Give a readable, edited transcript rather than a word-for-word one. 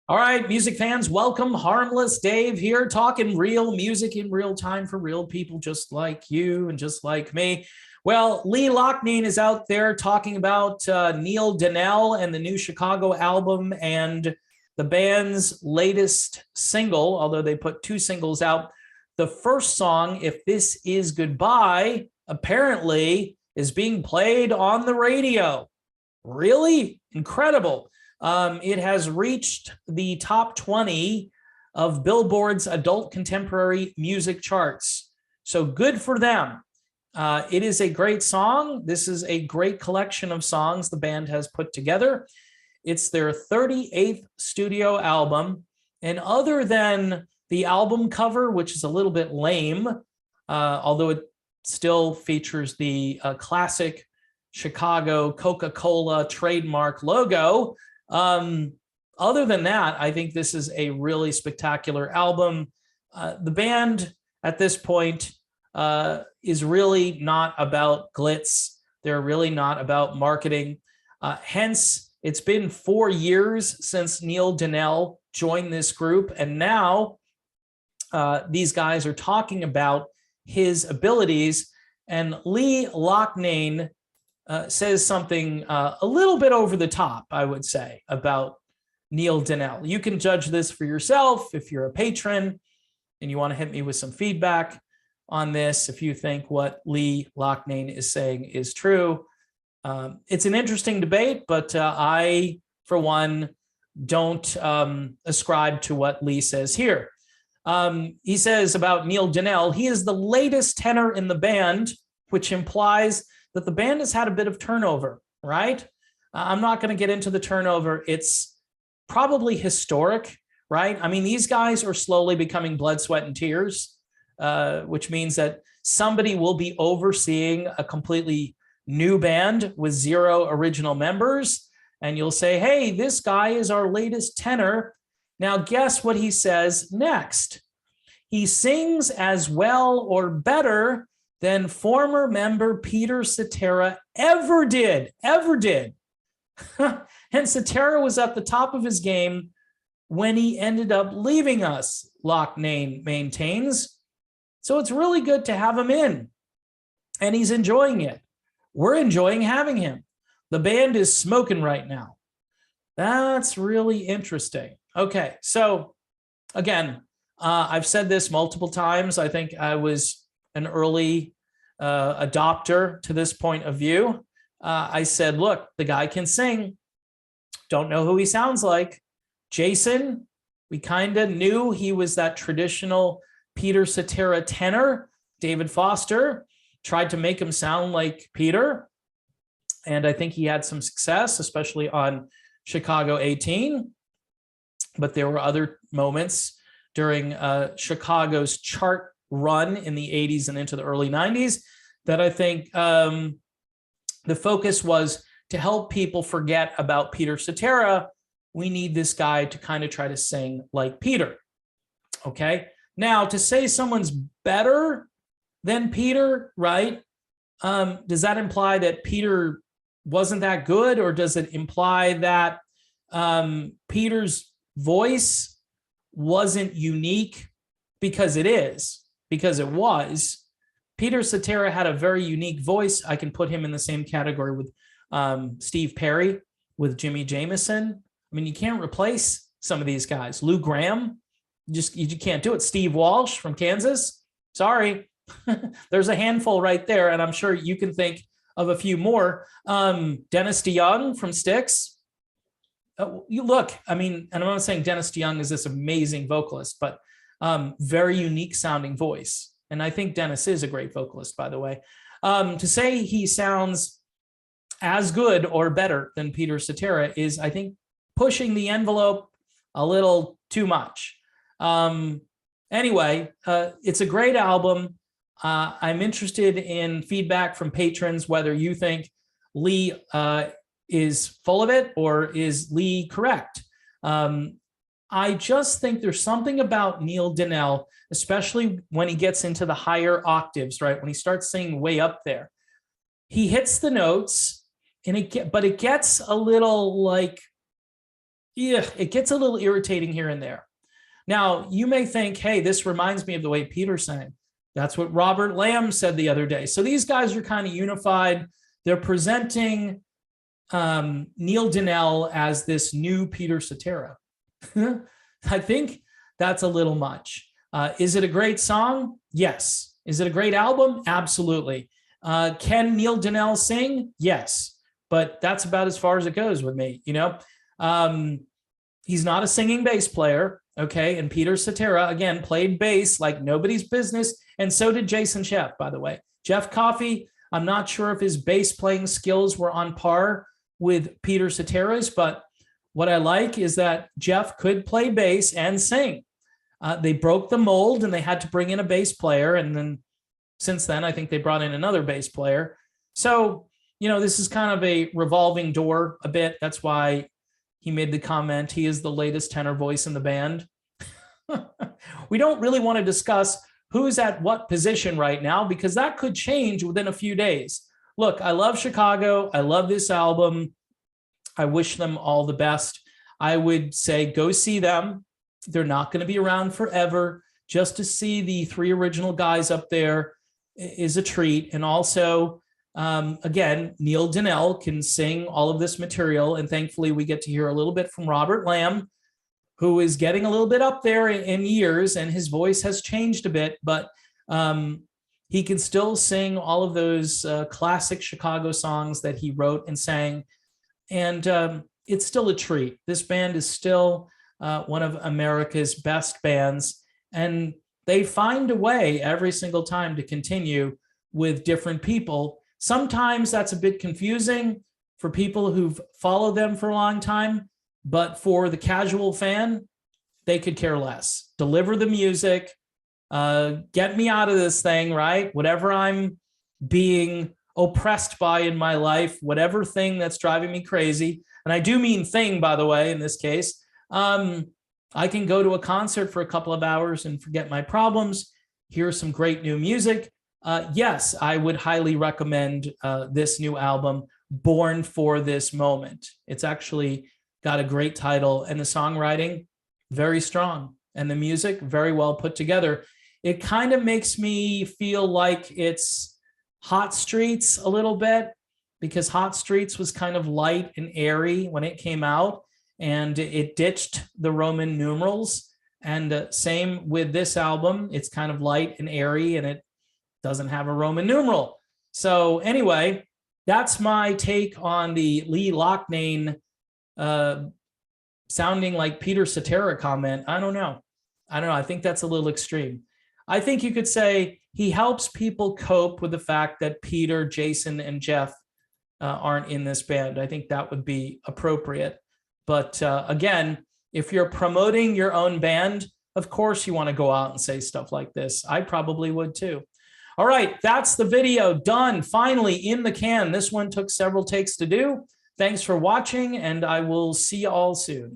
All right, music fans, welcome. Harmless Dave here, talking real music in real time for real people just like you and just like me. Well, Lee Loughnane is out there talking about Neil Donnell and the new Chicago album and the band's latest single, although they put two singles out. The first song, If This Is Goodbye, apparently is being played on the radio. Really? Incredible. It has reached the top 20 of Billboard's adult contemporary music charts. So good for them. It is a great song. This is a great collection of songs the band has put together. It's their 38th studio album. And other than the album cover, which is a little bit lame, although it still features the classic Chicago Coca-Cola trademark logo, other than that, I think this is a really spectacular album. The band at this point is really not about glitz. They're really not about marketing. Hence, it's been 4 years since Neil Donnell joined this group, and now these guys are talking about his abilities. And Lee Loughnane says something a little bit over the top, I would say, about Neil Donnell. You can judge this for yourself if you're a patron and you want to hit me with some feedback on this, if you think what Lee Loughnane is saying is true. It's an interesting debate, but I, for one, don't ascribe to what Lee says here. He says about Neil Donnell, he is the latest tenor in the band, which implies that the band has had a bit of turnover, right? I'm not going to get into the turnover. It's probably historic, right? I mean, these guys are slowly becoming blood, sweat, and tears, which means that somebody will be overseeing a completely new band with 0 original members. And you'll say, hey, this guy is our latest tenor. Now, guess what he says next? He sings as well or better than former member Peter Cetera ever did. And Cetera was at the top of his game when he ended up leaving us, Loughnane maintains. So it's really good to have him in, and he's enjoying it. We're enjoying having him. The band is smoking right now. That's really interesting. Okay, so again, I've said this multiple times. I think I was an early adopter to this point of view. I said, look, the guy can sing. Don't know who he sounds like. Jason, we kind of knew he was that traditional Peter Cetera tenor. David Foster tried to make him sound like Peter, and I think he had some success, especially on Chicago 18. But there were other moments during Chicago's chart run in the 80s and into the early 90s that I think the focus was to help people forget about Peter Cetera. We need this guy to kind of try to sing like Peter. Okay. Now, to say someone's better than Peter, right? Does that imply that Peter wasn't that good, or does it imply that Peter's voice wasn't unique? Because it is, because it was. Peter Cetera had a very unique voice. I can put him in the same category with Steve Perry, with Jimmy Jamison. I mean, you can't replace some of these guys. Lou Gramm, you can't do it. Steve Walsh from Kansas, sorry. There's a handful right there, and I'm sure you can think of a few more. Dennis DeYoung from Styx. You look, I mean, and I'm not saying Dennis DeYoung is this amazing vocalist, but very unique sounding voice. And I think Dennis is a great vocalist, by the way. To say he sounds as good or better than Peter Cetera is, I think, pushing the envelope a little too much. Anyway, it's a great album. I'm interested in feedback from patrons, whether you think Lee is full of it or is Lee correct. I just think there's something about Neil Donnell, especially when he gets into the higher octaves, right? When he starts singing way up there, he hits the notes, and but it gets a little like Yeah, it gets a little irritating here and there. Now, you may think, hey, this reminds me of the way Peter sang. That's what Robert Lamb said the other day. So these guys are kind of unified. They're presenting Neil Donnell as this new Peter Cetera. I think that's a little much. Is it a great song? Yes. Is it a great album? Absolutely. Can Neil Donnell sing? Yes. But that's about as far as it goes with me, you know? He's not a singing bass player, okay? And Peter Cetera, again, played bass like nobody's business, and so did Jason Sheff, by the way. Jeff Coffey, I'm not sure if his bass playing skills were on par with Peter Cetera's, but what I like is that Jeff could play bass and sing. They broke the mold and they had to bring in a bass player, and then since then, I think they brought in another bass player. So, you know, this is kind of a revolving door a bit. That's why he made the comment, he is the latest tenor voice in the band. We don't really want to discuss who's at what position right now, because that could change within a few days. Look, I love Chicago. I love this album. I wish them all the best. I would say go see them. They're not going to be around forever. Just to see the three original guys up there is a treat. And also, again, Neil Donnell can sing all of this material. And thankfully, we get to hear a little bit from Robert Lamb, who is getting a little bit up there in years, and his voice has changed a bit, but he can still sing all of those classic Chicago songs that he wrote and sang. And it's still a treat. This band is still one of America's best bands, and they find a way every single time to continue with different people. Sometimes that's a bit confusing for people who've followed them for a long time, but for the casual fan, they could care less. Deliver the music, get me out of this thing, right? Whatever I'm being oppressed by in my life, whatever thing that's driving me crazy, and I do mean thing, by the way, in this case, I can go to a concert for a couple of hours and forget my problems, hear some great new music. Yes, I would highly recommend this new album, Born for This Moment. It's actually got a great title, and the songwriting, very strong, and the music, very well put together. It kind of makes me feel like it's Hot Streets a little bit, because Hot Streets was kind of light and airy when it came out, and it ditched the Roman numerals. And same with this album, it's kind of light and airy, and it doesn't have a Roman numeral. So anyway, that's my take on the Lee Loughnane sounding like Peter Cetera comment. I don't know. I think that's a little extreme. I think you could say he helps people cope with the fact that Peter, Jason, and Jeff aren't in this band. I think that would be appropriate. But again, if you're promoting your own band, of course you want to go out and say stuff like this. I probably would too. All right, that's the video done, finally in the can. This one took several takes to do. Thanks for watching, and I will see you all soon.